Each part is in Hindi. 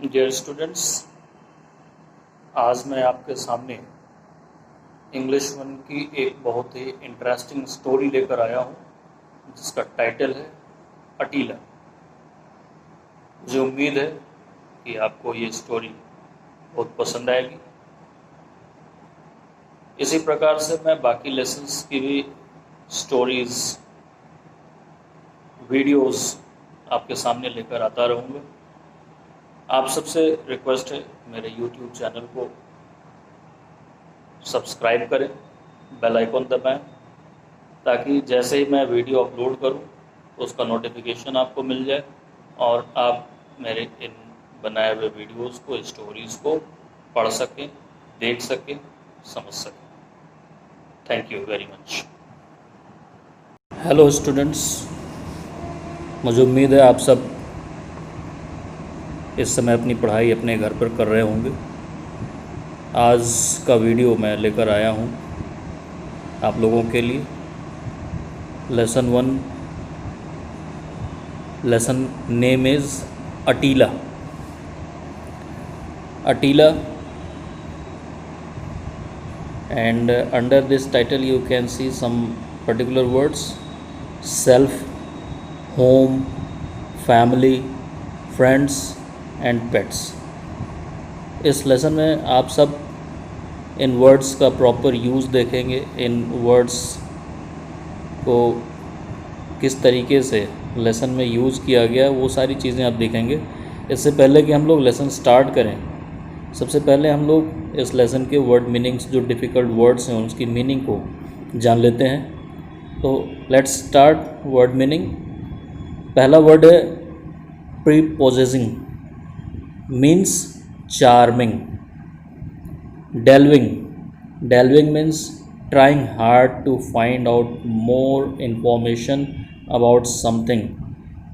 डियर स्टूडेंट्स, आज मैं आपके सामने इंग्लिश वन की एक बहुत ही इंटरेस्टिंग स्टोरी लेकर आया हूँ जिसका टाइटल है अटीला। मुझे उम्मीद है कि आपको ये स्टोरी बहुत पसंद आएगी। इसी प्रकार से मैं बाकी लेसन्स की भी स्टोरीज़ वीडियोस आपके सामने लेकर आता रहूँगा। आप सबसे रिक्वेस्ट है मेरे यूट्यूब चैनल को सब्सक्राइब करें, बेल आइकन दबाएं ताकि जैसे ही मैं वीडियो अपलोड करूं तो उसका नोटिफिकेशन आपको मिल जाए और आप मेरे इन बनाए हुए वीडियोस को, स्टोरीज़ को पढ़ सकें, देख सकें, समझ सकें। Thank you very much. Hello students, मुझे उम्मीद है आप सब इस समय अपनी पढ़ाई अपने घर पर कर रहे होंगे। आज का वीडियो मैं लेकर आया हूँ आप लोगों के लिए lesson 1। Lesson name is Attila. Attila, and under this title you can see some particular words: self, home, family, friends and pets। इस लेसन में आप सब इन वर्ड्स का प्रॉपर यूज़ देखेंगे। इन वर्ड्स को किस तरीके से लेसन में यूज़ किया गया वो सारी चीज़ें आप देखेंगे। इससे पहले कि हम लोग लेसन स्टार्ट करें, सबसे पहले हम लोग इस लेसन के वर्ड मीनिंग्स, जो डिफ़िकल्ट वर्ड्स हैं उसकी मीनिंग को जान लेते हैं। तो लेट्स स्टार्ट वर्ड मीनिंग। पहला वर्ड है prepossessing, means charming. Delving, delving means trying hard to find out more information about something,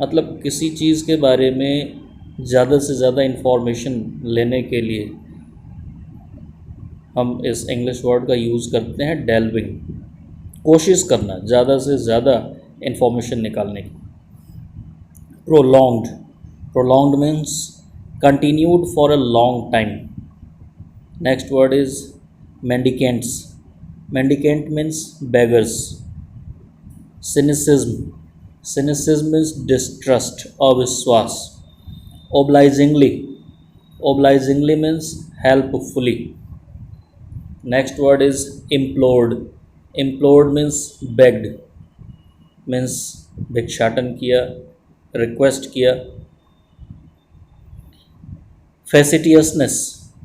मतलब किसी चीज़ के बारे में ज़्यादा से ज़्यादा इन्फॉर्मेशन लेने के लिए हम इस इंग्लिश वर्ड का यूज़ करते हैं डेल्विंग। कोशिश करना, ज़्यादा से ज़्यादा इन्फॉर्मेशन निकालने की। Prolonged, prolonged means continued for a long time. Next word is mendicants. Mendicant means beggars. Cynicism, cynicism means distrust, अविश्वास। Obligingly, obligingly means helpfully. Next word is implored. Implored means begged, means भिक्षाटन किया, रिक्वेस्ट किया। Facetiousness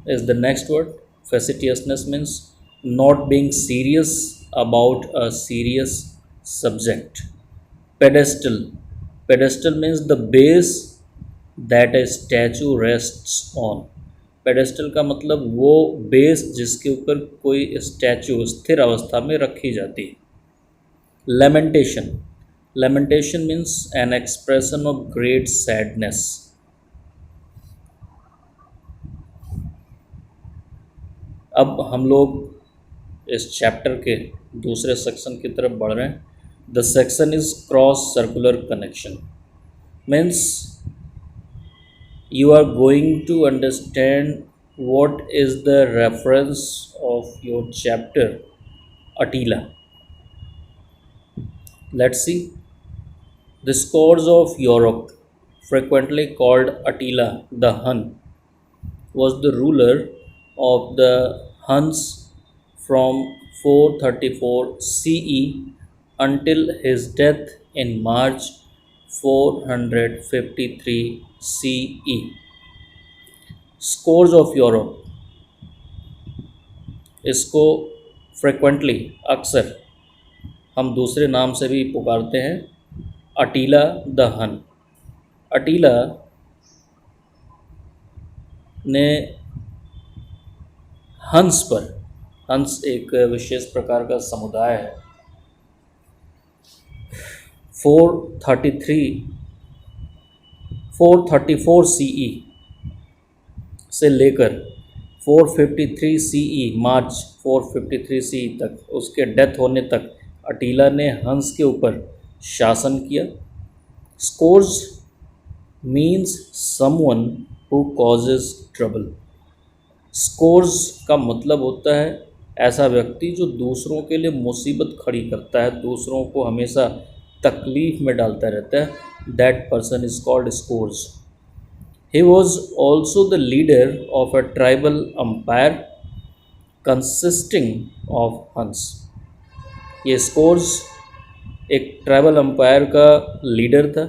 is the next word. Facetiousness means not being serious about a serious subject. Pedestal, pedestal means the base that a statue rests on. Pedestal का मतलब वो बेस जिसके ऊपर कोई स्टैचू स्थिर अवस्था में रखी जाती है। Lamentation, lamentation means an expression of great sadness. अब हम लोग इस चैप्टर के दूसरे सेक्शन की तरफ बढ़ रहे हैं। The section is cross circular connection, means you are going to understand what is the reference of your chapter Attila. Let's see. The Scourge of Europe, frequently called Attila the Hun, was the ruler of the Huns from 434 CE until his death in March 453 CE। Scourge of Europe, इसको फ्रिक्वेंटली, अक्सर हम दूसरे नाम से भी पुकारते हैं अटीला द हन। अटीला ने हंस पर, हंस एक विशेष प्रकार का समुदाय है, 434 CE से लेकर 453 CE, मार्च 453 CE तक, उसके डेथ होने तक अटीला ने हंस के ऊपर शासन किया। Scourge means someone who causes trouble. Scourge का मतलब होता है ऐसा व्यक्ति जो दूसरों के लिए मुसीबत खड़ी करता है, दूसरों को हमेशा तकलीफ़ में डालता रहता है. That person is called scores. He was also the leader of a tribal empire consisting of Huns. ये स्कोर्स एक ट्राइबल अम्पायर का लीडर था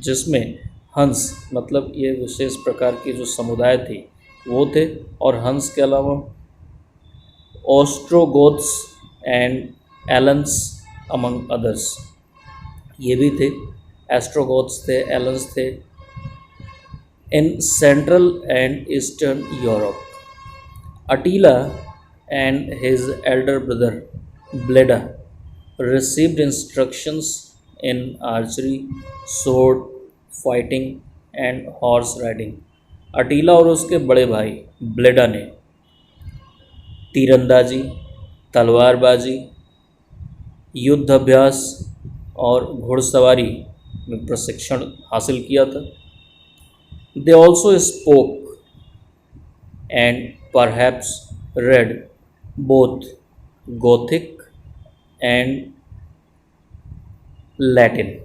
जिसमें हंस मतलब ये विशेष प्रकार की जो समुदाय थी वो थे, और हंस के अलावा Ostrogoths and Alans among others ये भी थे. एस्ट्रोगोथ्स थे, एलन्स थे in central and eastern Europe. Attila and his elder brother Bleda received instructions in archery, sword fighting and horse riding. अटीला और उसके बड़े भाई ब्लेडा ने तीरंदाजी, तलवारबाजी, युद्ध अभ्यास और घुड़सवारी में प्रशिक्षण हासिल किया था. They also spoke and perhaps read both Gothic and Latin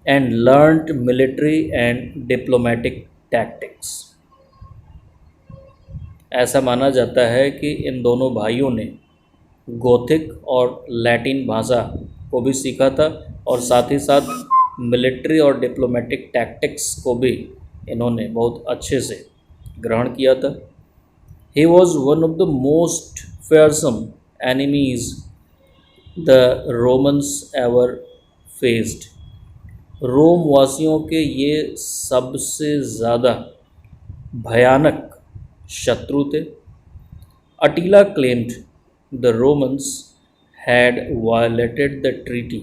and learnt military and diplomatic tactics. ऐसा माना जाता है कि इन दोनों भाइयों ने गोथिक और लैटिन भाषा को भी सीखा था और साथ ही साथ मिलिट्री और डिप्लोमेटिक टैक्टिक्स को भी इन्होंने बहुत अच्छे से ग्रहण किया था. He was one of the most fearsome enemies the Romans ever faced. रोम वासियों के ये सबसे ज़्यादा भयानक शत्रु थे. Attila claimed the Romans had violated the treaty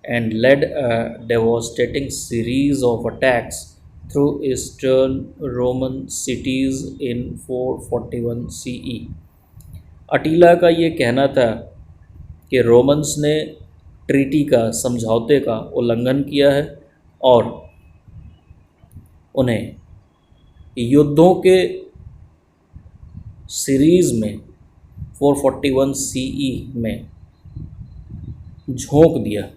and led a devastating series of attacks through eastern Roman cities in 441 CE. अटीला का ये कहना था कि रोमन्स ने ट्रीटी का, समझौते का उल्लंघन किया है और उन्हें युद्धों के सीरीज़ में 441 CE में झोंक दिया.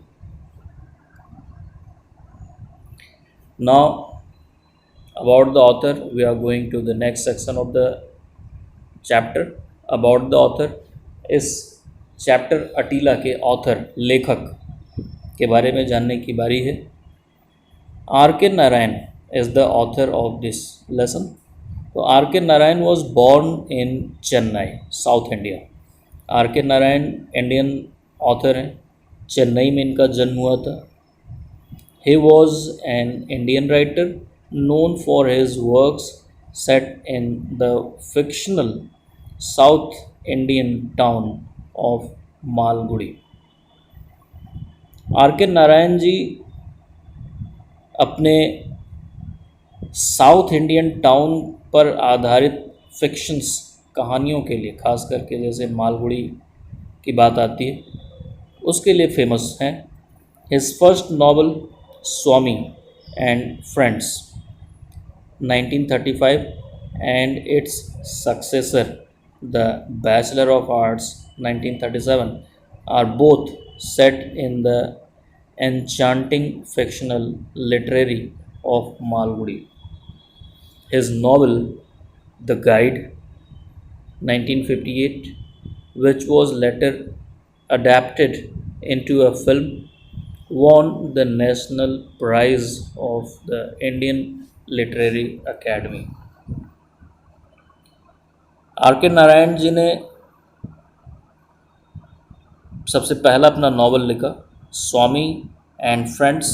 Now about the author, we are going to the next section of the chapter. About the author, इस चैप्टर अटीला के ऑथर, लेखक के बारे में जानने की बारी है. R K Narayan is the author of this lesson. तो R K Narayan was born in Chennai, South India. R K Narayan Indian author हैं. चेन्नई में इनका जन्म हुआ था. He was an Indian writer known for his works set in the fictional South Indian town of Malgudi. R K Narayan जी अपने साउथ इंडियन टाउन पर आधारित फिक्शंस, कहानियों के लिए, खास करके जैसे मालगुड़ी की बात आती है उसके लिए फेमस हैं. His first novel Swami and Friends 1935 and its successor The Bachelor of Arts 1937 are both set in the enchanting fictional literary of Malgudi. His novel The Guide 1958, which was later adapted into a film, won the National Prize of the Indian Literary Academy. R K Narayan जी ने सबसे पहला अपना नावल लिखा स्वामी एंड फ्रेंड्स,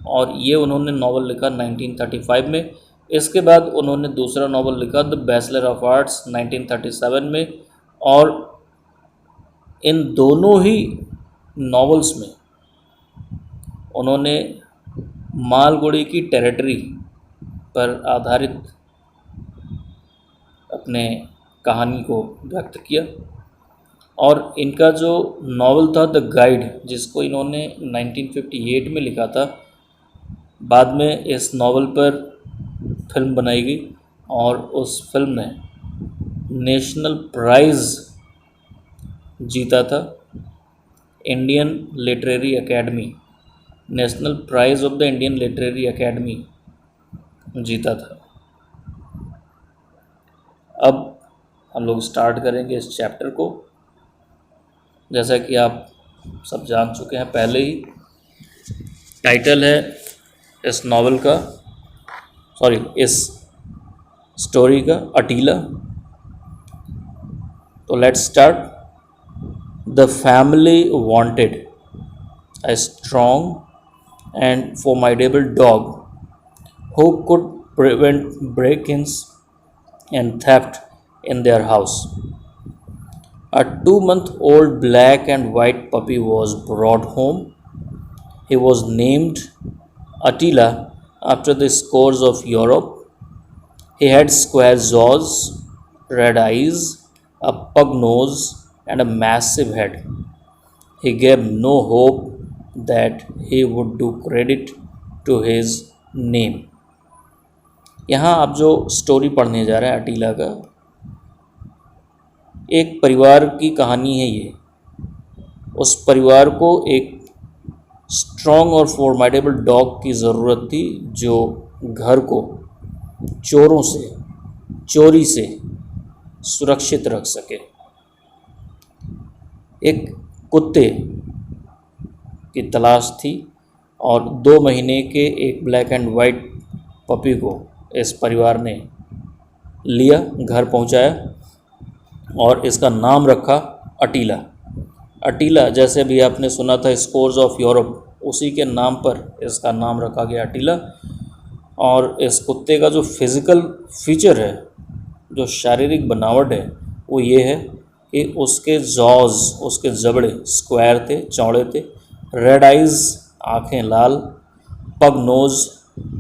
और ये उन्होंने नावल लिखा 1935 में. इसके बाद उन्होंने दूसरा नावल लिखा द बैचलर ऑफ आर्ट्स 1937 में, और इन दोनों ही नावल्स में उन्होंने मालगुड़ी की टेरिटरी पर आधारित अपने कहानी को व्यक्त किया. और इनका जो नावल था द गाइड, जिसको इन्होंने 1958 में लिखा था, बाद में इस नावल पर फिल्म बनाई गई और उस फिल्म ने नेशनल प्राइज़ जीता था। Indian literary academy, national prize of the Indian literary academy जीता था। अब हम लोग स्टार्ट करेंगे इस चैप्टर को। जैसा कि आप सब जान चुके हैं पहले ही, टाइटल है इस नावल का, इस स्टोरी का, अटीला। तो let's start. The family wanted a strong and formidable dog who could prevent break-ins and theft in their house. A 2-month-old black and white puppy was brought home. He was named Attila after the scores of Europe. He had square jaws, red eyes, a pug nose, and a massive head. He gave no hope that he would do credit to his name. यहाँ आप जो स्टोरी पढ़ने जा रहे हैं अटीला का, एक परिवार की कहानी है ये। उस परिवार को एक स्ट्रॉन्ग और फॉर्मेडेबल डॉग की ज़रूरत थी जो घर को चोरों से, चोरी से सुरक्षित रख सके। एक कुत्ते की तलाश थी और 2 महीने के एक ब्लैक एंड वाइट पपी को इस परिवार ने लिया, घर पहुंचाया और इसका नाम रखा अटीला। अटीला जैसे भी आपने सुना था स्कोर्स ऑफ यूरोप, उसी के नाम पर इसका नाम रखा गया अटीला। और इस कुत्ते का जो फिज़िकल फीचर है, जो शारीरिक बनावट है, वो ये है कि उसके जॉज, उसके जबड़े स्क्वायर थे, चौड़े थे, रेड आइज़, आँखें लाल, पग नोज़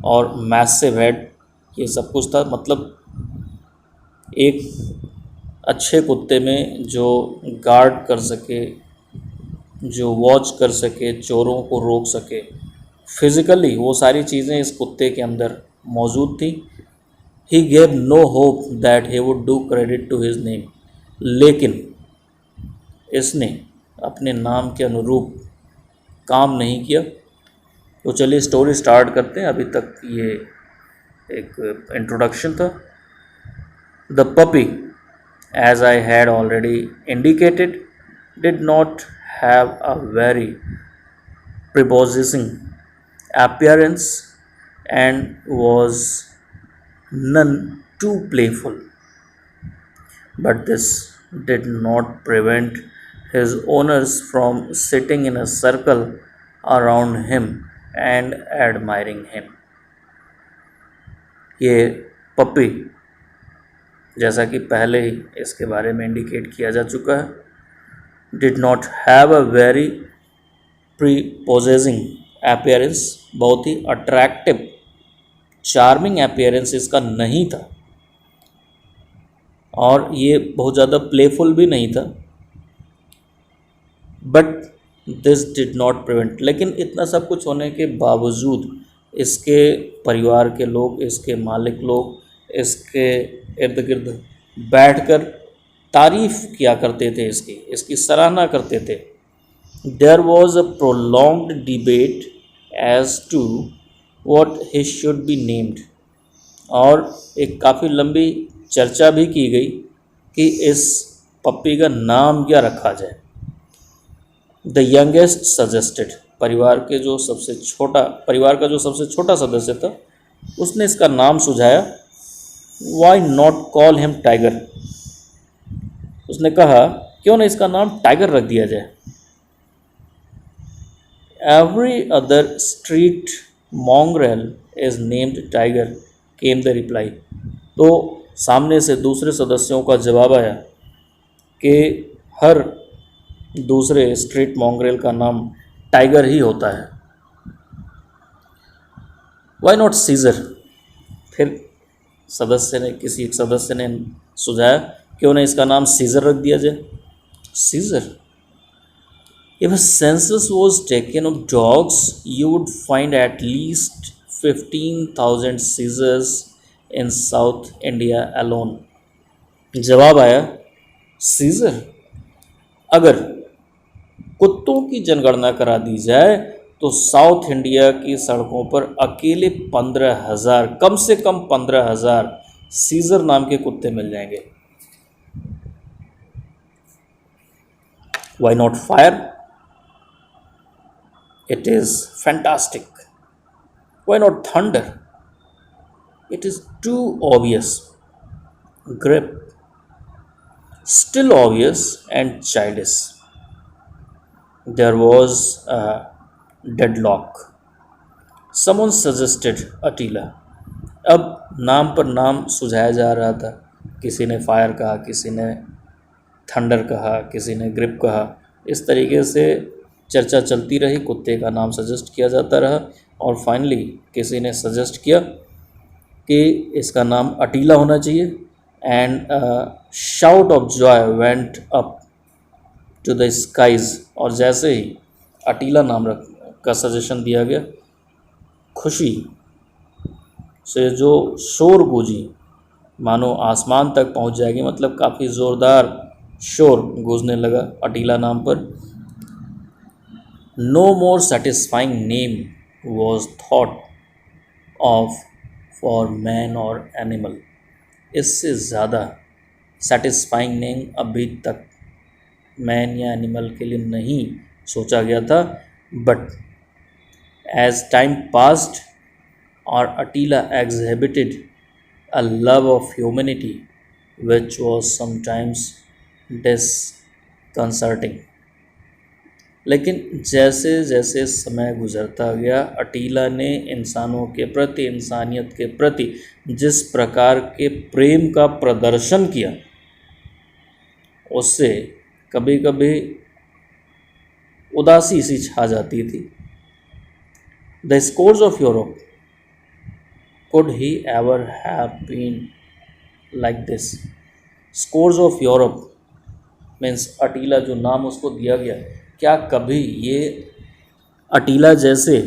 और मैसिव हेड, ये सब कुछ था। मतलब एक अच्छे कुत्ते में जो गार्ड कर सके, जो वॉच कर सके, चोरों को रोक सके, फिज़िकली वो सारी चीज़ें इस कुत्ते के अंदर मौजूद थी। He gave no hope that he would do credit to his name, लेकिन इसने अपने नाम के अनुरूप काम नहीं किया। तो चलिए स्टोरी स्टार्ट करते हैं। अभी तक ये एक इंट्रोडक्शन था। The puppy, as I had already indicated, did not have a very prepossessing appearance and was none too playful. But this did not prevent his owners from sitting in a circle around him and admiring him. ये पपी, जैसा कि पहले ही इसके बारे में इंडिकेट किया जा चुका है, did not have a very prepossessing appearance, बहुत ही अट्रैक्टिव, चार्मिंग अपीयरेंस इसका नहीं था, और ये बहुत ज़्यादा प्लेफुल भी नहीं था। But this did not prevent, लेकिन इतना सब कुछ होने के बावजूद इसके परिवार के लोग, इसके मालिक लोग इसके इर्द गिर्द बैठकर तारीफ़ किया करते थे, इसकी सराहना करते थे। There was a prolonged debate as to what he should be named, और एक काफ़ी लंबी चर्चा भी की गई कि इस पप्पी का नाम क्या रखा जाए। द यंगेस्ट सजेस्टेड, परिवार का जो सबसे छोटा सदस्य था, उसने इसका नाम सुझाया। Why not call him tiger, उसने कहा क्यों ना इसका नाम टाइगर रख दिया जाए। Every other street mongrel is named Tiger, came the reply. तो सामने से दूसरे सदस्यों का जवाब आया कि हर दूसरे स्ट्रीट मॉन्ग्रेल का नाम टाइगर ही होता है। वाई नॉट सीजर, फिर किसी एक सदस्य ने सुझाया क्यों ना इसका नाम सीजर रख दिया जाए। Caesar, if a census was taken of dogs, you would find at least 15,000 Caesars in South India alone? जवाब आया सीजर। अगर कुत्तों की जनगणना करा दी जाए तो साउथ इंडिया की सड़कों पर अकेले 15,000, कम से कम 15,000 सीजर नाम के कुत्ते मिल जाएंगे। Why not fire? It is fantastic. Why not thunder? It is too obvious. Grip, still obvious and childish. There was a deadlock. Someone suggested Attila. अब नाम पर नाम सुझाया जा रहा था। किसी ने फायर कहा, किसी ने थंडर कहा, किसी ने ग्रिप कहा। इस तरीके से चर्चा चलती रही, कुत्ते का नाम सजेस्ट किया जाता रहा और फाइनली किसी ने सजेस्ट किया कि इसका नाम अटीला होना चाहिए। And shout of joy went up to the skies. और जैसे ही अटीला नाम का सजेशन दिया गया, खुशी से जो शोर गूंजी मानो आसमान तक पहुंच जाएगी, मतलब काफ़ी ज़ोरदार शोर गूंजने लगा अटीला नाम पर। No more satisfying name was thought of for man और एनिमल। इससे ज़्यादा सेटिस्फाइंग नेम अभी तक मैन या एनिमल के लिए नहीं सोचा गया था। बट एज टाइम पास्ड और अटीला exhibited a love of humanity which was sometimes disconcerting। लेकिन जैसे जैसे समय गुजरता गया, अटीला ने इंसानों के प्रति, इंसानियत के प्रति जिस प्रकार के प्रेम का प्रदर्शन किया, उससे कभी कभी उदासी सी छा जाती थी। The scourge of Europe, could he ever have been like this? Scourge of Europe means Attila जो नाम उसको दिया गया, क्या कभी ये अटीला जैसे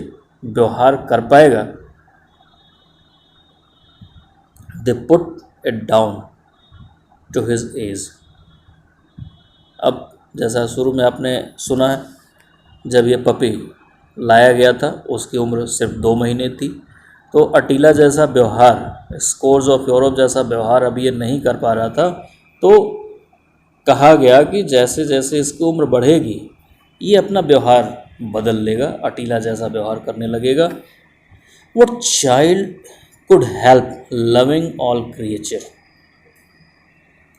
व्यवहार कर पाएगा? They put it down to his age. अब जैसा शुरू में आपने सुना है, जब ये पपी लाया गया था उसकी उम्र सिर्फ 2 महीने थी। तो अटीला जैसा व्यवहार, स्कोर्स ऑफ यूरोप जैसा व्यवहार अभी ये नहीं कर पा रहा था। तो कहा गया कि जैसे जैसे इसकी उम्र बढ़ेगी ये अपना व्यवहार बदल लेगा, अटीला जैसा व्यवहार करने लगेगा। What child could help loving all creature?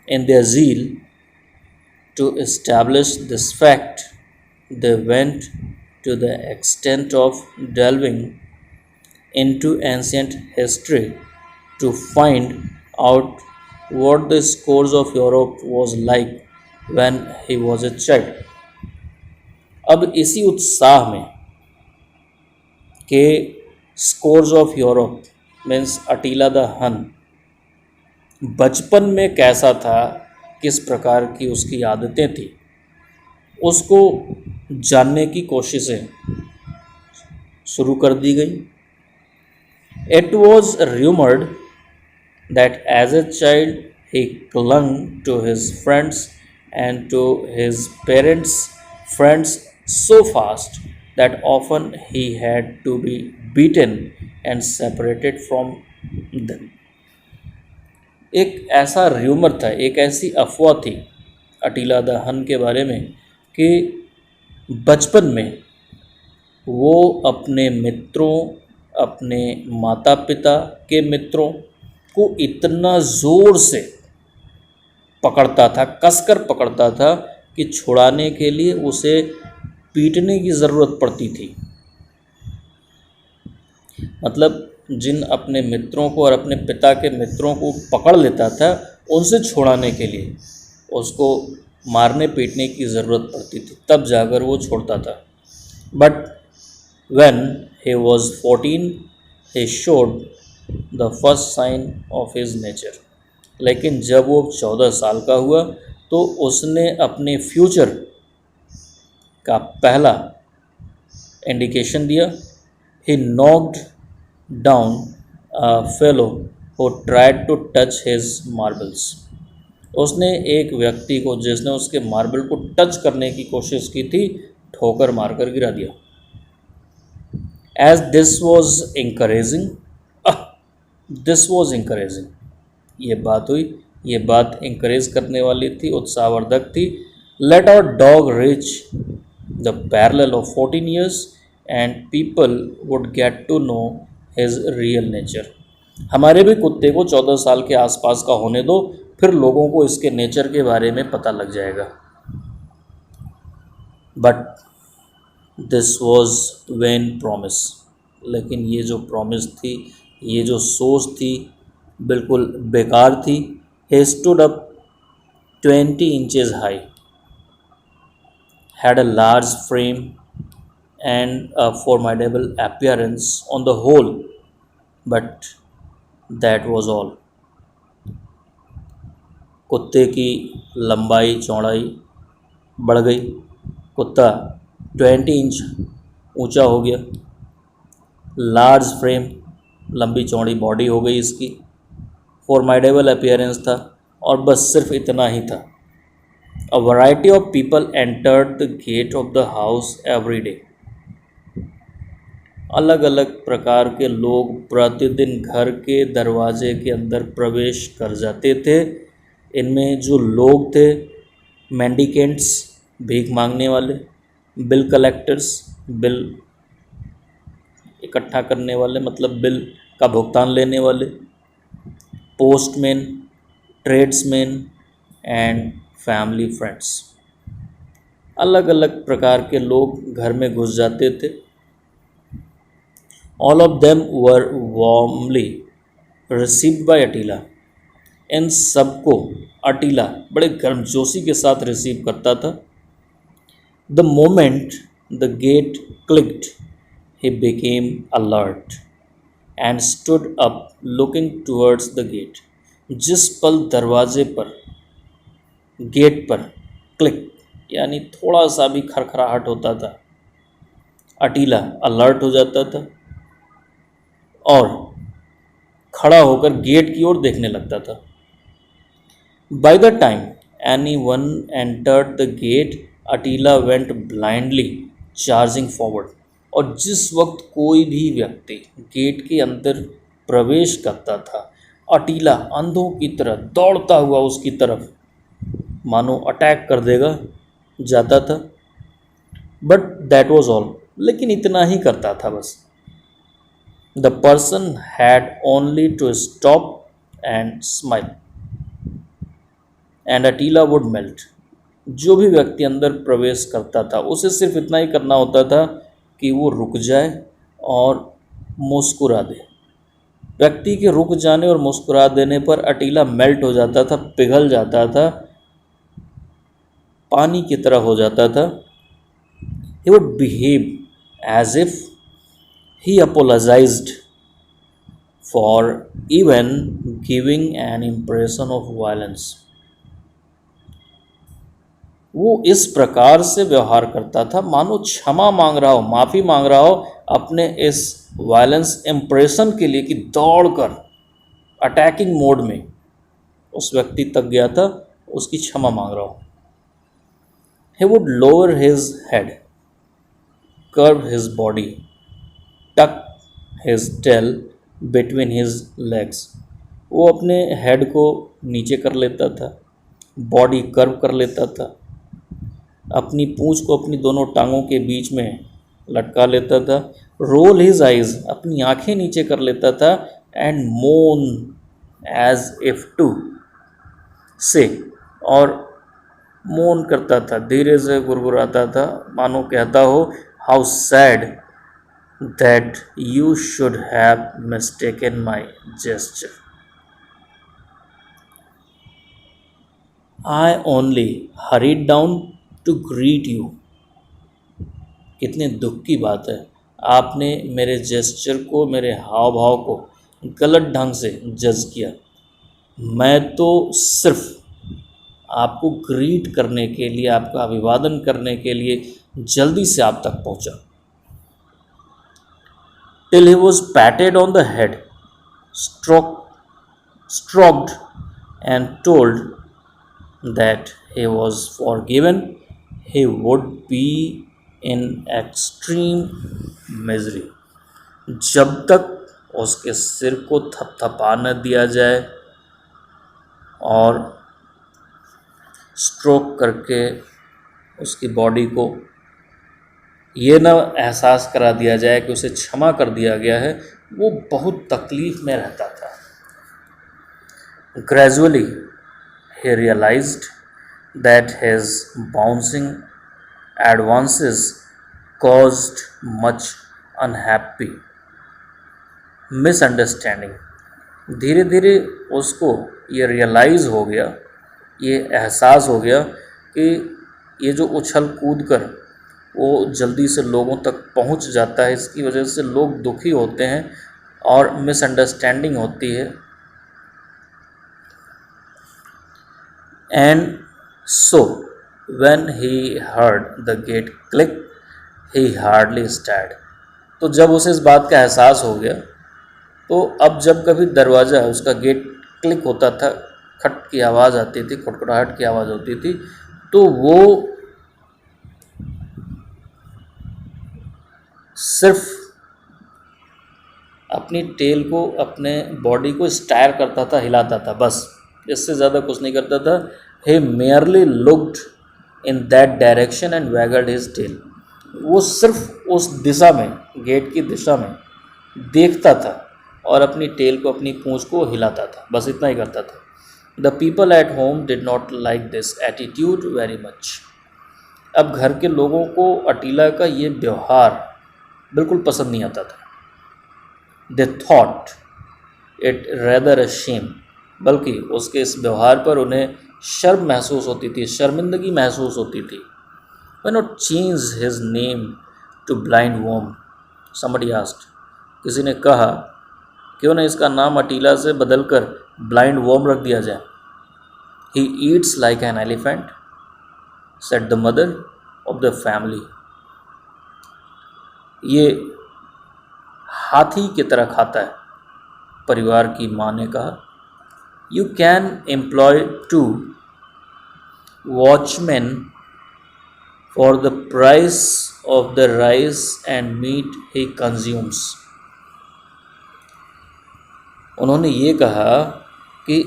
In their zeal to establish this fact, they went to the extent of delving into ancient history to find out what the scores of Europe was like when he was a child। अब इसी उत्साह में कि scourge of Europe means Attila the Hun बचपन में कैसा था, किस प्रकार की उसकी आदतें थी, उसको जानने की कोशिशें शुरू कर दी गई। It was rumored that as a child he clung to his friends and to his parents' friends so fast that often he had to be beaten and separated from them। एक ऐसा र्यूमर था, एक ऐसी अफवाह थी अटीला द हन के बारे में कि बचपन में वो अपने मित्रों, अपने माता पिता के मित्रों को इतना ज़ोर से पकड़ता था, कसकर पकड़ता था कि छुड़ाने के लिए उसे पीटने की ज़रूरत पड़ती थी। मतलब जिन अपने मित्रों को और अपने पिता के मित्रों को पकड़ लेता था, उनसे छुड़ाने के लिए उसको मारने पीटने की ज़रूरत पड़ती थी, तब जाकर वो छोड़ता था। But when he was 14 he showed the first sign of his nature। लेकिन जब वो 14 साल का हुआ तो उसने अपने फ्यूचर का पहला इंडिकेशन दिया। he knocked down a fellow who tried to touch his marbles. उसने एक व्यक्ति को जिसने उसके मार्बल को टच करने की कोशिश की थी ठोकर मारकर गिरा दिया. As this was encouraging, this was encouraging. ये बात हुई, ये बात encourage करने वाली थी, उत्साहवर्धक थी. Let our dog reach the parallel of 14 years and people would get to know his real nature. हमारे भी कुत्ते को 14 साल के आसपास का होने दो, फिर लोगों को इसके नेचर के बारे में पता लग जाएगा. But this was when promise. लेकिन ये जो प्रॉमिस थी, ये जो सोच थी, बिल्कुल बेकार थी. He stood up 20 inches high, had a large frame and a formidable appearance on the whole, but that was all. कुत्ते की लंबाई चौड़ाई बढ़ गई, कुत्ता 20 इंच ऊंचा हो गया, लार्ज फ्रेम लंबी चौड़ी बॉडी हो गई इसकी, फॉर्माइडेबल अपीयरेंस था, और बस सिर्फ इतना ही था. A variety of people entered the gate of the house every day. अलग अलग प्रकार के लोग प्रतिदिन घर के दरवाजे के अंदर प्रवेश कर जाते थे. इनमें जो लोग थे, मेंडिकेंट्स भीख मांगने वाले, बिल कलेक्टर्स बिल इकट्ठा करने वाले मतलब बिल का भुगतान लेने वाले, postman, tradesman and family friends. अलग अलग प्रकार के लोग घर में घुस जाते थे. All of them were warmly received by Attila. इन सबको अटीला बड़े गर्मजोशी के साथ रिसीव करता था. The moment the gate clicked he became alert and stood up looking towards the gate. जिस पल दरवाजे पर, गेट पर क्लिक यानी थोड़ा सा भी खरखराहट होता था, अटीला अलर्ट हो जाता था और खड़ा होकर गेट की ओर देखने लगता था. By the time anyone entered the gate, Attila went blindly charging forward. और जिस वक्त कोई भी व्यक्ति गेट के अंदर प्रवेश करता था, अटीला अंधों की तरह दौड़ता हुआ उसकी तरफ मानो अटैक कर देगा जाता था. But that was all. लेकिन इतना ही करता था बस. The person had only to stop and smile and Attila would melt. जो भी व्यक्ति अंदर प्रवेश करता था उसे सिर्फ इतना ही करना होता था कि वो रुक जाए और मुस्कुरा दे. व्यक्ति के रुक जाने और मुस्कुरा देने पर अटीला मेल्ट हो जाता था, पिघल जाता था, पानी की तरह हो जाता था. He would behave as if he apologised for even giving an impression of violence. वो इस प्रकार से व्यवहार करता था मानो क्षमा मांग रहा हो, माफ़ी मांग रहा हो अपने इस वायलेंस इम्प्रेशन के लिए कि दौड़कर अटैकिंग मोड में उस व्यक्ति तक गया था, उसकी क्षमा मांग रहा हो. He would lower his head, curve his body, tuck his tail between his legs. वो अपने हेड को नीचे कर लेता था, बॉडी कर्व कर लेता था, अपनी पूंछ को अपनी दोनों टांगों के बीच में लटका लेता था. रोल हिज आइज, अपनी आंखें नीचे कर लेता था. एंड मोन एज इफ टू से, और मोन करता था, धीरे से गुरगुराता था मानो कहता हो, how sad that you should have mistaken my gesture. I only hurried down to greet you. कितने दुख की बात है, आपने मेरे जेस्चर को, मेरे हाव भाव को गलत ढंग से जज किया. मैं तो सिर्फ आपको ग्रीट करने के लिए, आपका अभिवादन करने के लिए जल्दी से आप तक पहुंचा. Till he was पैटेड on the head, stroke stroked and told that he was forgiven, he would be in extreme misery. जब तक उसके सिर को थपथपा न दिया जाए और स्ट्रोक करके उसकी बॉडी को ये ना एहसास करा दिया जाए कि उसे क्षमा कर दिया गया है, वो बहुत तकलीफ़ में रहता था. Gradually he realized that his bouncing advances caused much unhappy misunderstanding. धीरे धीरे उसको ये रियलाइज़ हो गया, ये एहसास हो गया कि ये जो उछल कूद कर वो जल्दी से लोगों तक पहुंच जाता है, इसकी वजह से लोग दुखी होते हैं और मिसअंडरस्टैंडिंग होती है. And so when he heard the gate click he hardly stayed. तो जब उसे इस बात का एहसास हो गया तो अब जब कभी दरवाज़ा उसका गेट क्लिक होता था, खट की आवाज़ आती थी, खटखटाहट की आवाज़ होती थी, तो वो सिर्फ अपनी टेल को, अपने बॉडी को स्टायर करता था, हिलाता था, बस इससे ज़्यादा कुछ नहीं करता था. He merely looked in that direction and wagged his tail. वो सिर्फ उस दिशा में, गेट की दिशा में देखता था और अपनी टेल को, अपनी पूंछ को हिलाता था, बस इतना ही करता था. The people at home did not like this attitude very much. अब घर के लोगों को अटीला का ये व्यवहार बिल्कुल पसंद नहीं आता था. They thought it rather a shame. बल्कि उसके इस व्यवहार पर उन्हें शर्म महसूस होती थी, शर्मिंदगी महसूस होती थी. Why not change his name to blind worm, somebody asked. किसी ने कहा क्यों न इसका नाम अटीला से बदलकर ब्लाइंड वॉर्म रख दिया जाए. He eats like an elephant, said the mother of the family. ये हाथी की तरह खाता है, परिवार की माँ ने कहा. You can employ 2 watchman for the price of the rice and meat he consumes. उन्होंने ये कहा कि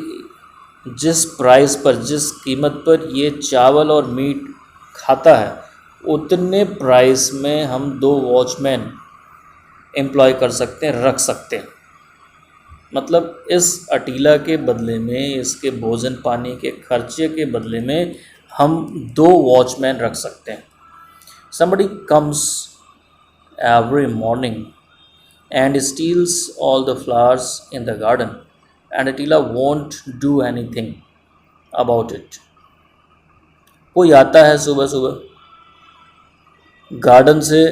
जिस प्राइस पर, जिस कीमत पर ये चावल और मीट खाता है, उतने प्राइस में हम 2 वॉचमैन एम्प्लॉय कर सकते हैं, रख सकते हैं. मतलब इस अटीला के बदले में, इसके भोजन पानी के खर्चे के बदले में हम 2 वॉचमैन रख सकते हैं. somebody comes every morning and steals all the flowers in the garden and Attila won't do anything about it. कोई आता है सुबह सुबह, गार्डन से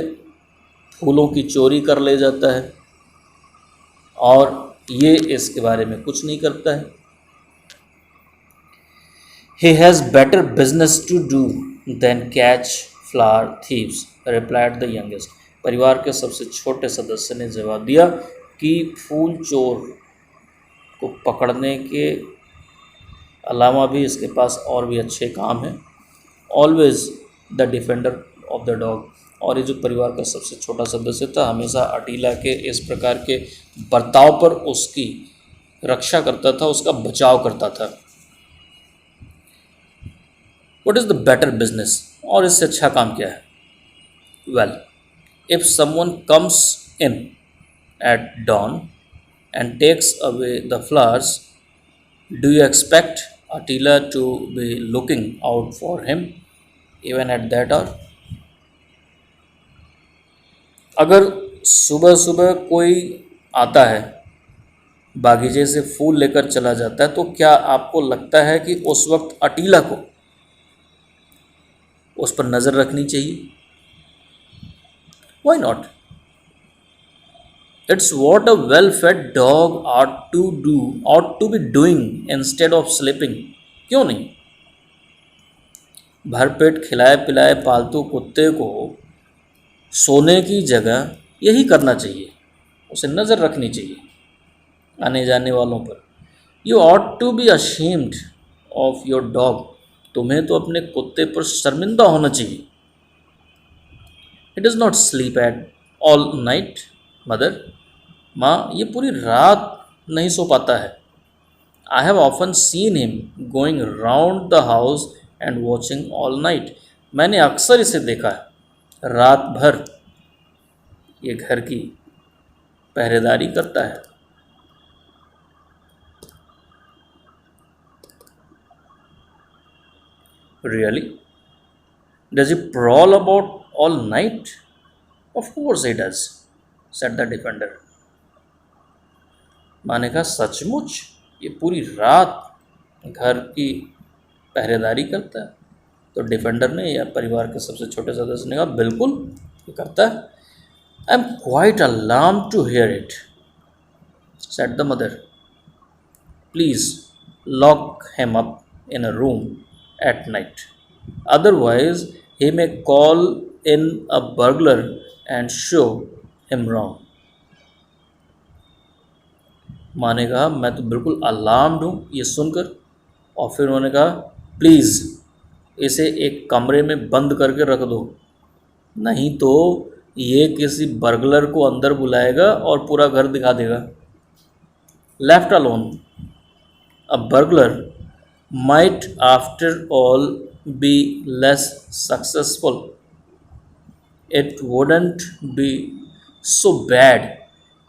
फूलों की चोरी कर ले जाता है और ये इसके बारे में कुछ नहीं करता है. He has better business to do than catch flower thieves, replied the youngest. परिवार के सबसे छोटे सदस्य ने जवाब दिया कि फूल चोर को पकड़ने के अलावा भी इसके पास और भी अच्छे काम हैं. Always the defender of the dog. और ये जो परिवार का सबसे छोटा सदस्य था, हमेशा अटीला के इस प्रकार के बर्ताव पर उसकी रक्षा करता था, उसका बचाव करता था. What is the better business? और इससे अच्छा काम क्या है? Well, if someone comes in at dawn and takes away the flowers, do you expect Attila to be looking out for him even at that hour? अगर सुबह सुबह कोई आता है, बागीचे से फूल लेकर चला जाता है, तो क्या आपको लगता है कि उस वक्त अटीला को उस पर नज़र रखनी चाहिए? Why not? It's what a well-fed dog ought to be doing instead of sleeping. क्यों नहीं? भरपेट खिलाए पिलाए पालतू कुत्ते को सोने की जगह यही करना चाहिए, उसे नज़र रखनी चाहिए आने जाने वालों पर. You ought to be ashamed of your dog, तुम्हें तो अपने कुत्ते पर शर्मिंदा होना चाहिए। It is not sleep at all night mother, माँ ये पूरी रात नहीं सो पाता है। I have often seen him going round the house and watching all night, मैंने अक्सर इसे देखा है रात भर ये घर की पहरेदारी करता है। Really, does he prowl about all night? Of course he does, said the defender. मैंने कहा सचमुच ये पूरी रात घर की पहरेदारी करता है? तो डिफेंडर ने या परिवार के सबसे छोटे सदस्य ने कहा बिल्कुल ये करता है। I am quite alarm to hear it, said the mother. Please lock him up in a room at night, otherwise he may call in a burglar and show him wrong। माँ ने कहा मैं तो बिल्कुल अलार्म्ड हूँ ये सुनकर, और फिर उन्होंने कहा प्लीज़ इसे एक कमरे में बंद करके रख दो, नहीं तो ये किसी बर्गलर को अंदर बुलाएगा और पूरा घर दिखा देगा। Left alone a burglar might after all be less successful, it wouldn't be so bad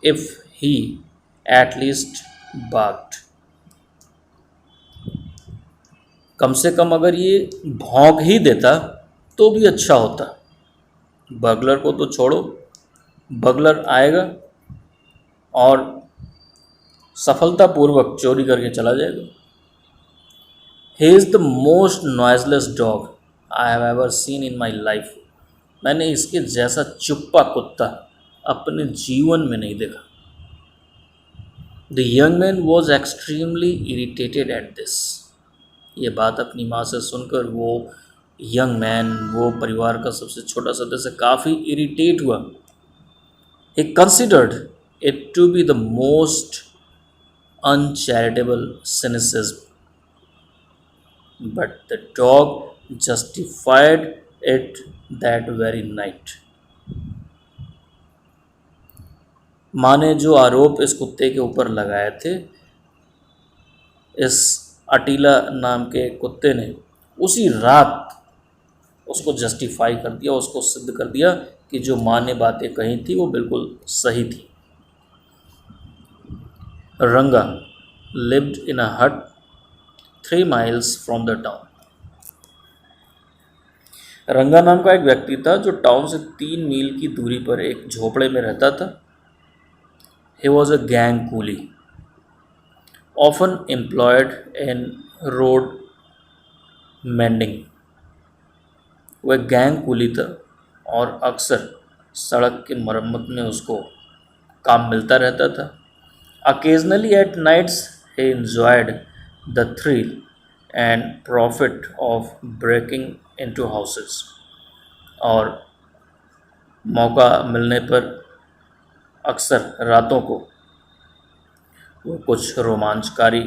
if he at least barked। कम से कम अगर ये भौंक ही देता तो भी अच्छा होता। बर्गलर को तो छोड़ो, बर्गलर आएगा और सफलतापूर्वक चोरी करके चला जाएगा। He is the most noiseless dog I have ever seen in my life। मैंने इसके जैसा चुप्पा कुत्ता अपने जीवन में नहीं देखा। The young man was extremely irritated at this। ये बात अपनी माँ से सुनकर वो यंग मैन, वो परिवार का सबसे छोटा सदस्य काफ़ी इरिटेट हुआ। He considered it to be the most uncharitable cynicism, but the dog justified it that very night। माँ ने जो आरोप इस कुत्ते के ऊपर लगाए थे, इस अटीला नाम के कुत्ते ने उसी रात उसको जस्टिफाई कर दिया, उसको सिद्ध कर दिया कि जो माँ ने बातें कही थी वो बिल्कुल सही थी। रंगा lived in a hut 3 miles from the town। रंगा नाम का एक व्यक्ति था जो टाउन से 3 मील की दूरी पर एक झोपड़े में रहता था। He was a gang coolie, often employed in road mending। वह गैंग कूली था और अक्सर सड़क की मरम्मत में उसको काम मिलता रहता था। Occasionally at nights he enjoyed the thrill and profit of breaking into houses। और मौका मिलने पर अक्सर रातों को वो कुछ रोमांचकारी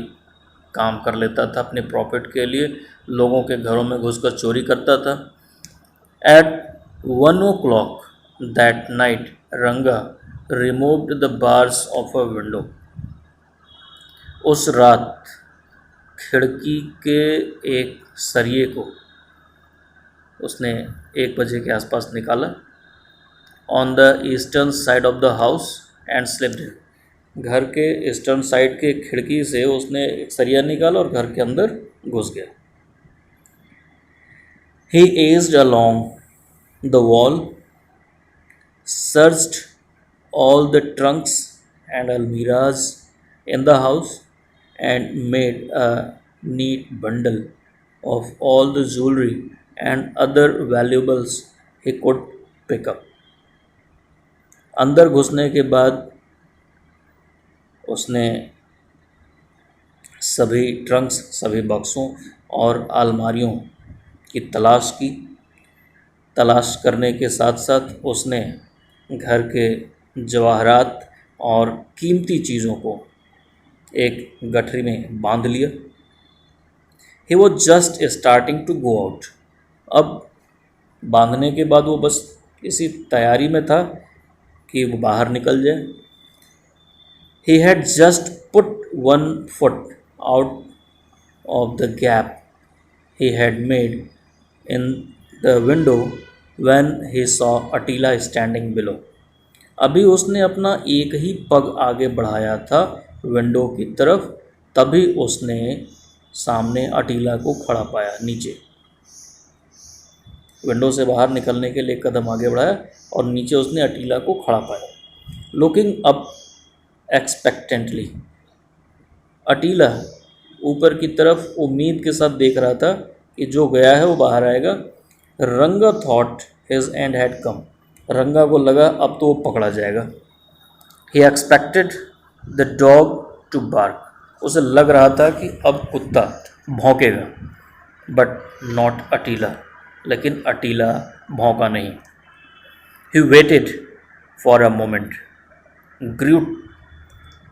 काम कर लेता था अपने प्रॉफिट के लिए, लोगों के घरों में घुसकर चोरी करता था। At 1 o'clock that night, Ranga removed the bars of a window। उस रात खिड़की के एक सरिये को उसने 1 बजे के आसपास निकाला। On the eastern side of the house and slipped in। घर के ईस्टर्न साइड के खिड़की से उसने एक सरिया निकाला और घर के अंदर घुस गया। He eased along the wall, searched all the trunks and almirahs in the house, and made a neat bundle of all the jewelry and other valuables he could pick up। अंदर घुसने के बाद उसने सभी ट्रंक्स, सभी बक्सों और अलमारियों की तलाश की। तलाश करने के साथ साथ उसने घर के जवाहरात और कीमती चीज़ों को एक गठरी में बांध लिया। He was just starting to go out. अब बांधने के बाद वो बस इसी तैयारी में था कि वो बाहर निकल जाए। He had just put one foot out of the gap he had made in the window when he saw Attila standing below। अभी उसने अपना एक ही पग आगे बढ़ाया था विंडो की तरफ, तभी उसने सामने अटीला को खड़ा पाया नीचे। विंडो से बाहर निकलने के लिए कदम आगे बढ़ाया और नीचे उसने अटीला को खड़ा पाया। लुकिंग अप एक्सपेक्टेंटली, अटीला ऊपर की तरफ उम्मीद के साथ देख रहा था कि जो गया है वो बाहर आएगा। Ranga thought his end had come, Ranga को लगा अब तो वो पकड़ा जाएगा। He expected the dog to bark, उसे लग रहा था कि अब कुत्ता भौंकेगा। बट नॉट अटीला, लेकिन अटीला भौंका नहीं। He waited for a moment, grew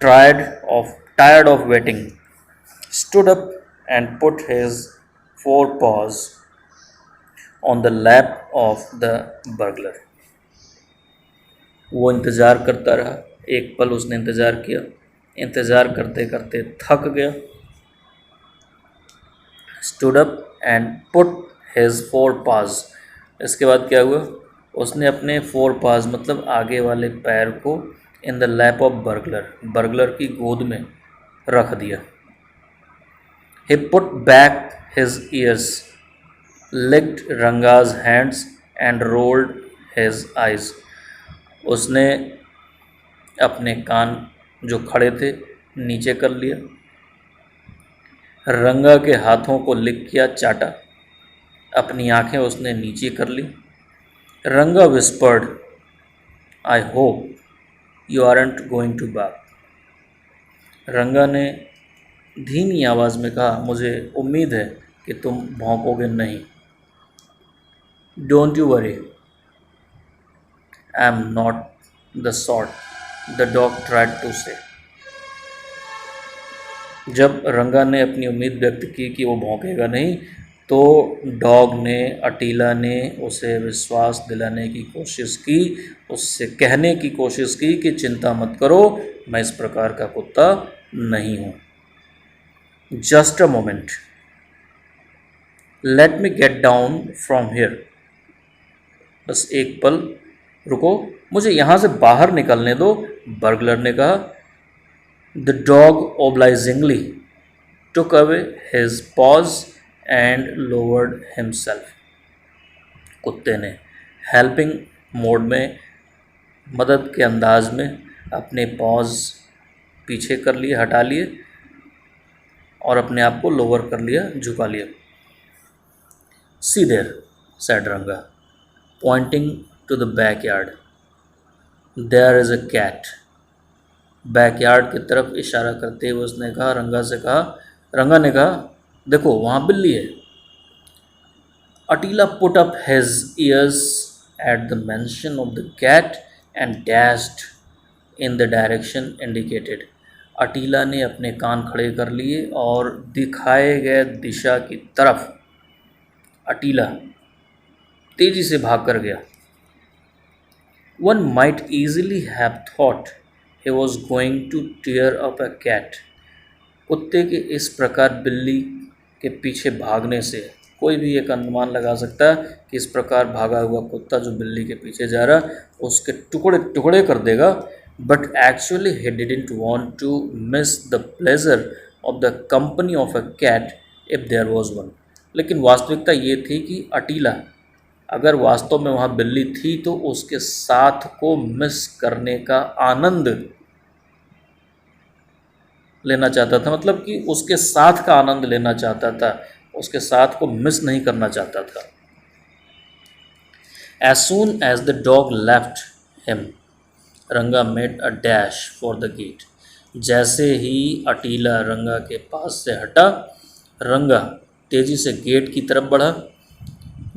tired of waiting, stood up and put his forepaws on the lap of the burglar। वो इंतज़ार करता रहा, एक पल उसने इंतज़ार किया, इंतज़ार करते करते थक गया। stood up and put his forepaws, इसके बाद क्या हुआ, उसने अपने forepaws मतलब आगे वाले पैर को in the lap of burglar, burglar की गोद में रख दिया। He put back his ears, licked Ranga's hands and rolled his eyes। उसने अपने कान जो खड़े थे नीचे कर लिया, रंगा के हाथों को लिक किया, चाटा, अपनी आंखें उसने नीचे कर ली। Ranga whispered, I hope you aren't going to bark. Ranga ने धीमी आवाज़ में कहा, मुझे उम्मीद है कि तुम भौंकोगे नहीं। Don't you worry, I am not the sort, the dog tried to say. जब रंगा ने अपनी उम्मीद व्यक्त की कि वो भौंकेगा नहीं, तो डॉग ने, अटीला ने उसे विश्वास दिलाने की कोशिश की, उससे कहने की कोशिश की कि चिंता मत करो, मैं इस प्रकार का कुत्ता नहीं हूँ। Just a moment, let me get down from here, बस एक पल रुको, मुझे यहाँ से बाहर निकलने दो, बर्गलर ने कहा। The dog obligingly took away his paws and lowered himself. कुत्ते ने हेल्पिंग मोड में, मदद के अंदाज में अपने पॉज पीछे कर लिए, हटा लिए और अपने आप को लोअर कर लिया, झुका लिया। See there, said Ranga, pointing to the backyard, there is a cat. Backyard की तरफ इशारा करते हुए उसने कहा, रंगा ने कहा, देखो वहाँ बिल्ली है। Attila put up his ears at the mention of the cat and dashed in the direction indicated. Attila ने अपने कान खड़े कर लिए और दिखाए गए दिशा की तरफ अटीला तेजी से भाग कर गया। One might easily have thought he was going to tear up a cat। कुत्ते के इस प्रकार बिल्ली के पीछे भागने से कोई भी एक अनुमान लगा सकता है कि इस प्रकार भागा हुआ कुत्ता जो बिल्ली के पीछे जा रहा उसके टुकड़े टुकड़े कर देगा। But actually he didn't want to miss the pleasure of the company of a cat if there was one। लेकिन वास्तविकता ये थी कि अटीला अगर वास्तव में वहाँ बिल्ली थी तो उसके साथ को मिस करने का आनंद लेना चाहता था, मतलब कि उसके साथ का आनंद लेना चाहता था, उसके साथ को मिस नहीं करना चाहता था। As soon as the dog left him, Ranga made a dash for the gate. जैसे ही अटीला रंगा के पास से हटा, रंगा तेजी से गेट की तरफ बढ़ा।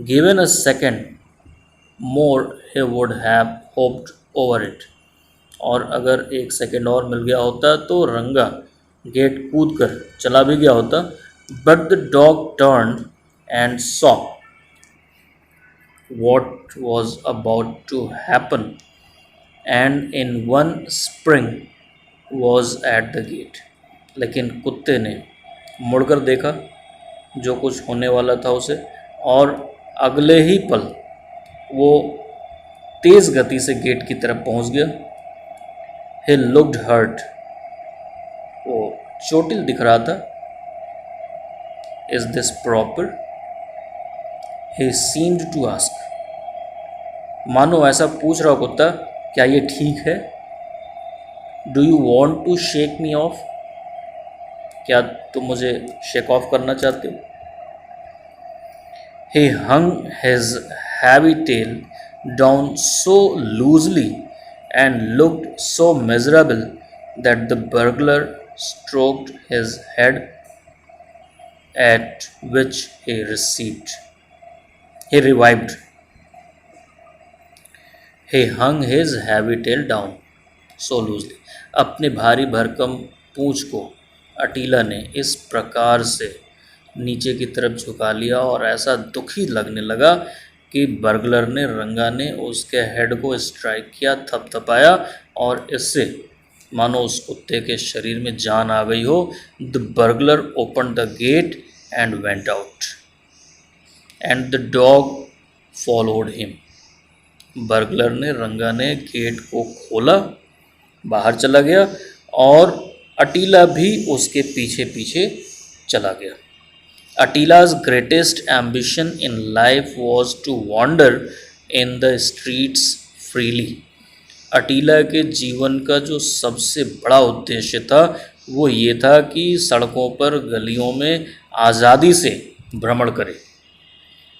Given a second more he would have hopped over it। और अगर एक सेकेंड और मिल गया होता तो रंगा गेट कूद कर चला भी गया होता, but the dog turn and saw what was about to happen and in one spring was at the gate. लेकिन कुत्ते ने मुड़कर देखा जो कुछ होने वाला था उसे, और अगले ही पल वो तेज गति से गेट की तरफ पहुंच गया। He looked hurt. वो चोटिल दिख रहा था। Is this proper? He seemed to ask. मानो ऐसा पूछ रहा कुत्ता, क्या ये ठीक है? Do you want to shake me off? क्या तुम मुझे शेक ऑफ करना चाहते हो? He hung his heavy tail down so loosely and looked so miserable that the burglar stroked his head, at which he revived. He hung his heavy tail down so loosely. अपने भारी भरकम पूंछ को अटीला ने इस प्रकार से नीचे की तरफ झुका लिया और ऐसा दुखी लगने लगा कि बर्गलर ने रंगा ने उसके हेड को स्ट्राइक किया, थपथपाया, और इससे मानो उस कुत्ते के शरीर में जान आ गई हो। The burglar open the gate and went out and the dog followed him. Burglar ने रंगा ने गेट को खोला, बाहर चला गया और अटीला भी उसके पीछे पीछे चला गया। अटीला's greatest ambition in life was to wander in the streets freely. अटीला के जीवन का जो सबसे बड़ा उद्देश्य था वो ये था कि सड़कों पर गलियों में आज़ादी से भ्रमण करे।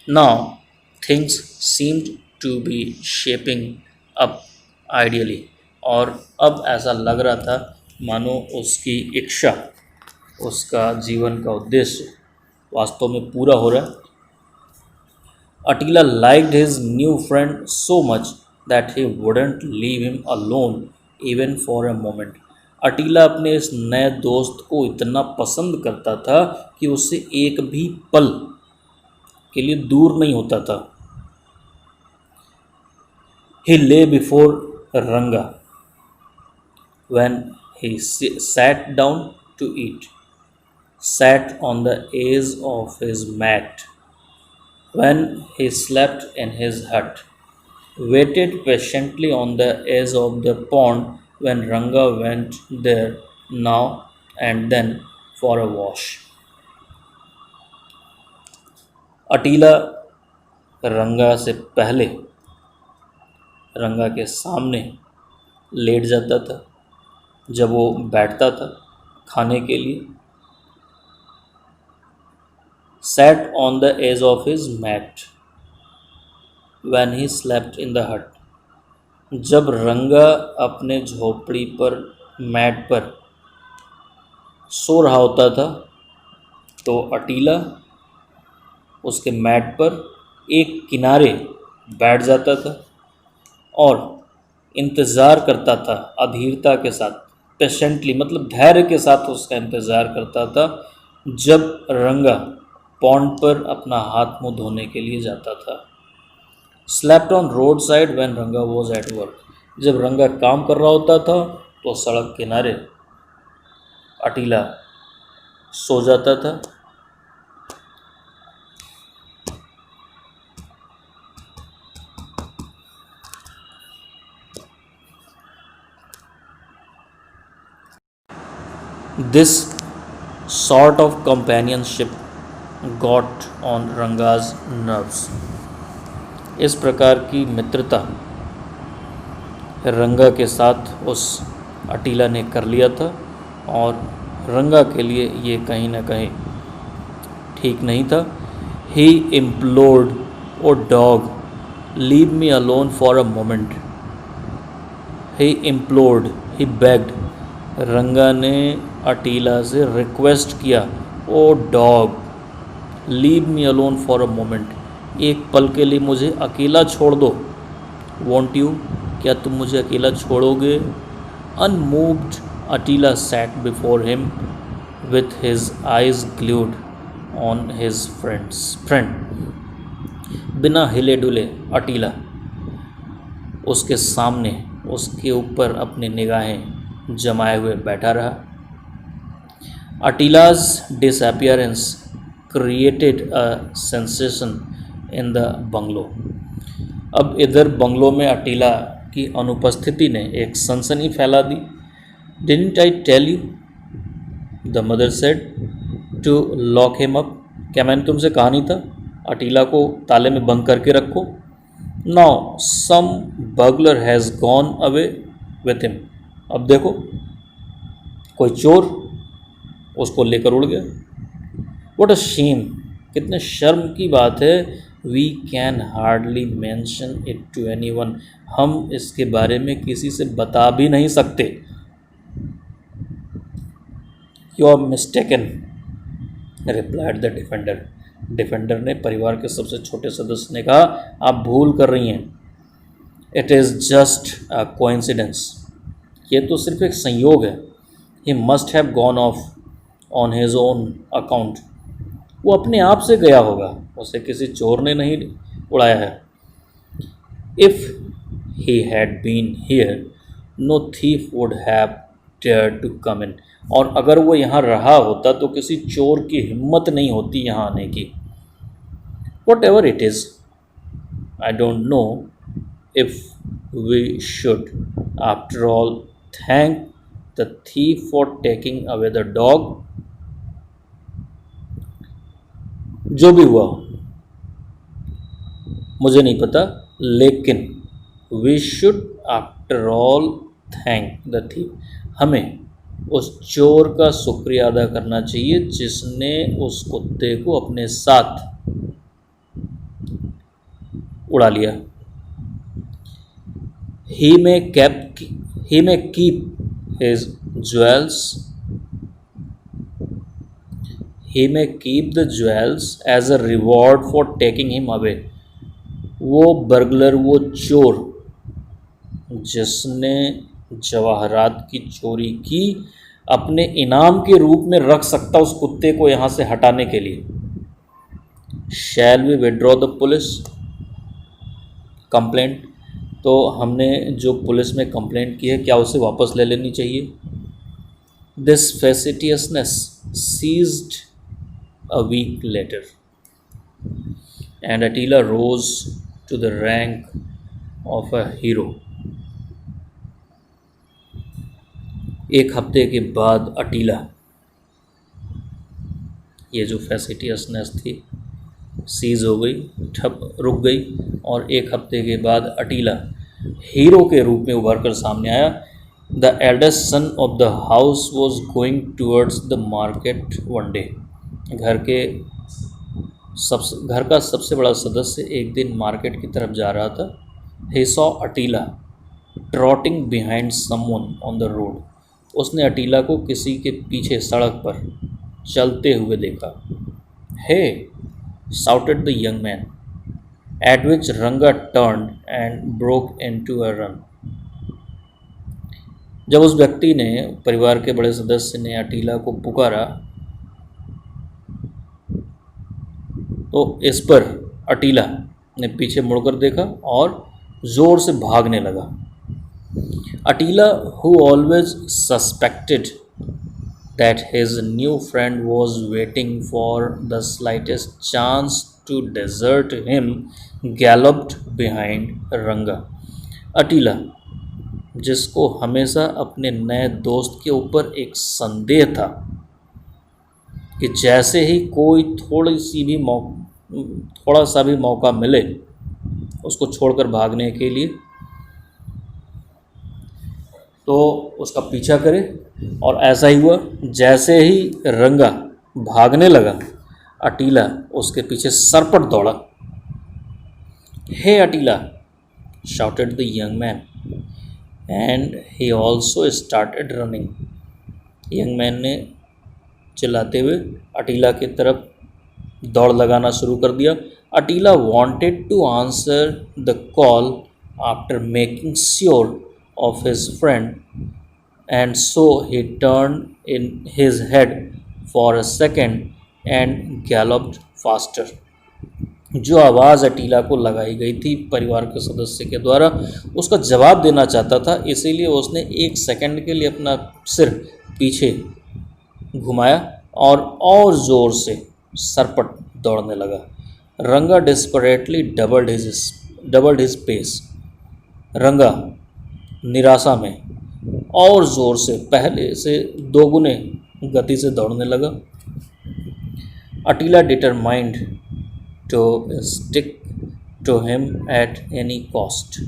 Now things seemed to be shaping up ideally. और अब ऐसा लग रहा था मानो उसकी इच्छा, उसका जीवन का उद्देश्य वास्तव में पूरा हो रहा है। अटीला liked his new friend so much that he wouldn't leave him alone even for a moment. अटीला अपने इस नए दोस्त को इतना पसंद करता था कि उससे एक भी पल के लिए दूर नहीं होता था। He lay before Ranga when he sat down to eat, sat on the edge of his mat when he slept in his hut, waited patiently on the edge of the pond when Ranga went there now and then for a wash. अटीला रंगा से पहले रंगा के सामने लेट जाता था जब वो बैठता था खाने के लिए। Sat on the edge of his mat when he slept in the hut. जब रंगा अपने झोपड़ी पर मैट पर सो रहा होता था तो अटीला उसके मैट पर एक किनारे बैठ जाता था और इंतज़ार करता था अधीरता के साथ, पेशेंटली मतलब धैर्य के साथ उसका इंतज़ार करता था जब रंगा पॉन्ड पर अपना हाथ मुंह धोने के लिए जाता था। Slept on road side when रंगा वॉज एट वर्क। जब रंगा काम कर रहा होता था तो सड़क किनारे अटीला सो जाता था। This sort of companionship got on Ranga's nerves. इस प्रकार की मित्रता रंगा के साथ उस अटीला ने कर लिया था और रंगा के लिए ये कहीं ना कहीं ठीक नहीं था। He implored, "Oh dog, leave me alone for a moment." He implored, he begged. रंगा ने अटीला से रिक्वेस्ट किया, "oh dog, leave me alone for a moment." एक पल के लिए मुझे अकेला छोड़ दो। "Won't you?" क्या तुम मुझे अकेला छोड़ोगे? Unmoved Attila sat before him with his eyes glued on his friend. बिना हिले डुले अटीला उसके सामने उसके ऊपर अपनी निगाहें जमाए हुए बैठा रहा. Attila's disappearance created a sensation in the bungalow. अब इधर बंगलो में अटीला की अनुपस्थिति ने एक सनसनी फैला दी. Didn't I tell you? The mother said to lock him up. क्या मैंने तुमसे कहा नहीं था अटीला को ताले में बंद करके रखो. Now some burglar has gone away with him. अब देखो कोई चोर उसको लेकर उड़ गया. What a shame! कितने शर्म की बात है. We can hardly mention it to anyone. हम इसके बारे में किसी से बता भी नहीं सकते. You are mistaken, replied the defender. Defender ने परिवार के सबसे छोटे सदस्य ने कहा, आप भूल कर रही हैं. It is just a coincidence. ये तो सिर्फ एक संयोग है. He must have gone off on his own account. वो अपने आप से गया होगा, उसे किसी चोर ने नहीं उड़ाया है. If he had been here, no thief would have dared to come in. और अगर वो यहाँ रहा होता तो किसी चोर की हिम्मत नहीं होती यहाँ आने की. Whatever it is, I don't know if we should, after all, thank the thief for taking away the dog. जो भी हुआ मुझे नहीं पता, लेकिन we should after all thank the thief. हमें उस चोर का शुक्रिया अदा करना चाहिए जिसने उस कुत्ते को अपने साथ उड़ा लिया. He may keep his jewels. He may keep the jewels as a reward for taking him away. वो बर्गलर, वो चोर जिसने जवाहरात की चोरी की, अपने इनाम के रूप में रख सकता उस कुत्ते को यहाँ से हटाने के लिए. Shall we withdraw the police complaint? तो हमने जो पुलिस में कंप्लेंट की है क्या उसे वापस ले लेनी चाहिए. This facetiousness ceased a week later, and Attila rose to the rank of a hero. एक हफ्ते के बाद अटीला, ये जो फैसिटियसनेस थी सीज हो गई, रुक गई, और एक हफ्ते के बाद अटीला हीरो के रूप में उभर कर सामने आया. The eldest son of the house was going towards the market one day. घर का सबसे बड़ा सदस्य एक दिन मार्केट की तरफ जा रहा था. He saw Attila trotting behind someone on the road. उसने अटीला को किसी के पीछे सड़क पर चलते हुए देखा. हे shouted the young man, at which Ranga turned and broke into a run. जब उस व्यक्ति ने, परिवार के बड़े सदस्य ने अटीला को पुकारा तो इस पर अटीला ने पीछे मुड़कर देखा और जोर से भागने लगा. Attila, who always suspected that his new friend was waiting for the slightest chance to desert him, galloped behind Ranga. Attila, जिसको हमेशा अपने नए दोस्त के ऊपर एक संदेह था कि जैसे ही कोई थोड़ा सा भी मौका मिले उसको छोड़कर भागने के लिए तो उसका पीछा करे, और ऐसा ही हुआ. जैसे ही रंगा भागने लगा अटीला उसके पीछे सरपट दौड़ा. हे अटीला, shouted the young man, and he also started running. Young man ने चिल्लाते हुए अटीला की तरफ दौड़ लगाना शुरू कर दिया. अटीला wanted to answer the call after making sure of his friend and so he turned in his head for a second and galloped faster. जो आवाज़ अटीला को लगाई गई थी परिवार के सदस्य के द्वारा, उसका जवाब देना चाहता था, इसीलिए उसने एक सेकंड के लिए अपना सिर पीछे घुमाया और ज़ोर से सरपट दौड़ने लगा. रंगा डिस्परेटली डबल्ड हिज पेस. रंगा निराशा में और ज़ोर से पहले से दोगुने गति से दौड़ने लगा. Attila determined to stick to him at any cost.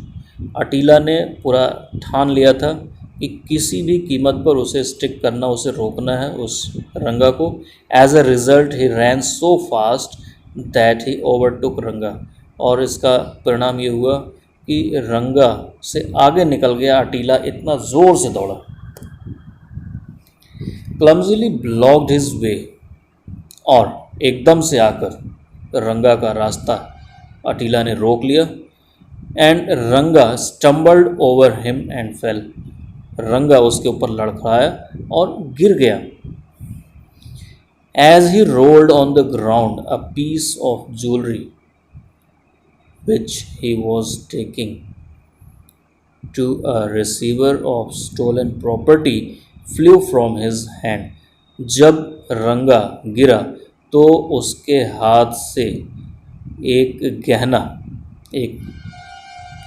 Attila ने पूरा ठान लिया था कि किसी भी कीमत पर उसे स्टिक करना, उसे रोकना है उस रंगा को. As a result he ran so fast that he overtook Ranga. और इसका परिणाम ये हुआ कि रंगा से आगे निकल गया अटीला, इतना ज़ोर से दौड़ा. क्लमजीली ब्लॉक्ड हिज वे. और एकदम से आकर रंगा का रास्ता अटीला ने रोक लिया. And Ranga stumbled over him and fell. Ranga उसके ऊपर लड़खड़ाया और गिर गया. As he rolled on the ground a piece of jewellery which he was taking to a receiver of stolen property flew from his hand. जब रंगा गिरा तो उसके हाथ से एक गहना, एक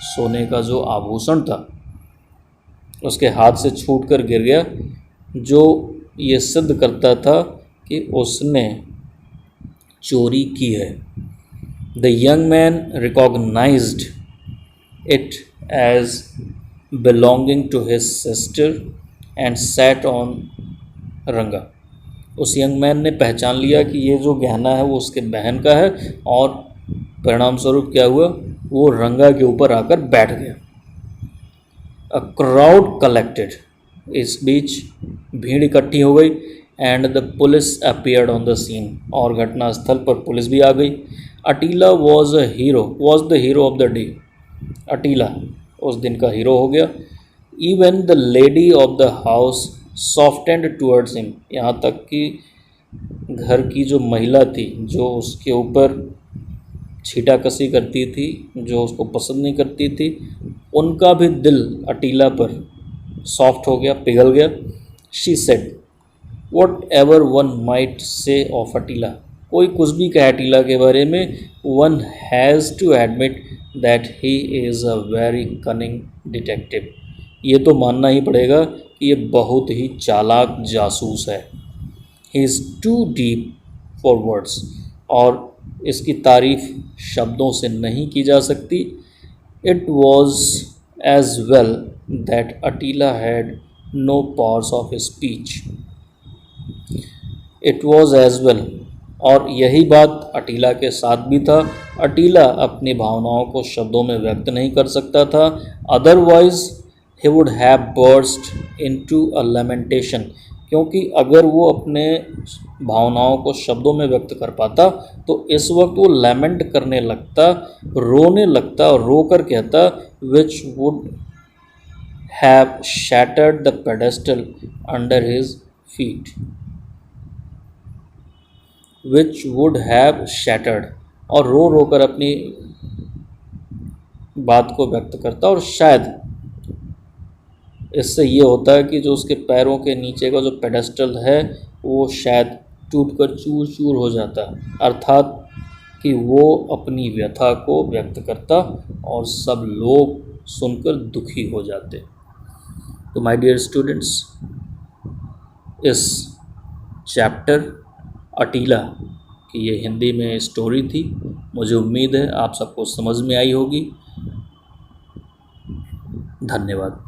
सोने का जो आभूषण था, उसके हाथ से छूटकर गिर गया, जो ये सिद्ध करता था कि उसने चोरी की है. The young man recognized it as belonging to his sister and sat on रंगा. उस यंग मैन ने पहचान लिया कि ये जो गहना है वो उसके बहन का है, और परिणाम स्वरूप क्या हुआ, वो रंगा के ऊपर आकर बैठ गया. A crowd collected. इस बीच भीड़ इकट्ठी हो गई. And the police appeared on the scene. और घटनास्थल पर पुलिस भी आ गई. Attila was the hero of the day. Attila उस दिन का हीरो हो गया. Even the lady of the house softened towards him. यहाँ तक कि घर की जो महिला थी, जो उसके ऊपर छीटाकसी करती थी, जो उसको पसंद नहीं करती थी, उनका भी दिल अटीला पर सॉफ्ट हो गया, पिघल गया. She said, whatever one might say of Attila. कोई कुछ भी कहे अटीला के बारे में, one has to admit that he is a very cunning detective. ये तो मानना ही पड़ेगा कि ये बहुत ही चालाक जासूस है. He is too deep for words. और इसकी तारीफ शब्दों से नहीं की जा सकती. It was as well that Attila had no powers of speech. It was as well, और यही बात अटीला के साथ भी था. अटीला अपनी भावनाओं को शब्दों में व्यक्त नहीं कर सकता था. Otherwise he would have burst into a lamentation. क्योंकि अगर वो अपने भावनाओं को शब्दों में व्यक्त कर पाता तो इस वक्त वो लेमेंट करने लगता, रोने लगता, और रो कर कहता, which would have shattered the pedestal under his feet. Which would have shattered, और रो कर अपनी बात को व्यक्त करता. और शायद इससे ये होता है कि जो उसके पैरों के नीचे का जो पेडेस्टल है वो शायद टूटकर चूर चूर हो जाता, अर्थात कि वो अपनी व्यथा को व्यक्त करता और सब लोग सुनकर दुखी हो जाते. तो माय डियर स्टूडेंट्स, इस चैप्टर अटीला की ये हिंदी में स्टोरी थी. मुझे उम्मीद है आप सबको समझ में आई होगी. धन्यवाद.